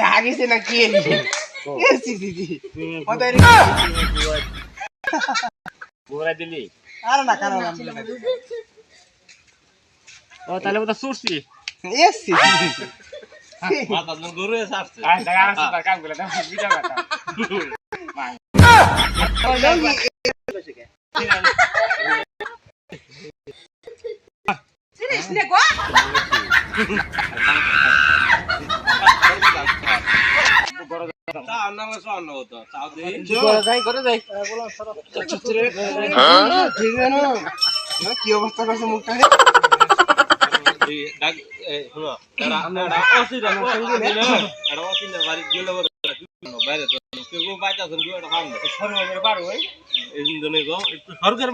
आगे से ना किए ঘোরা দিলি আর না কারণ ও তাহলে ওটা সুরছি এসি মাথা গরু এসে আসছে আয় টাকা আসছে তার কাম করে দাও বিটা কথা জিনিস নে গো চাও না চাও না হতো চাও দে করে যাই ঠিক না কি অবস্থা করছে মুখটা ডাক শুনো এরা অসিরা এরা অসিরা বাড়ি গেলে বাইরে তো কেউ বাইতে আছেন কেউ এটা খান সরব পারো এই জন্য গো একটু সরকার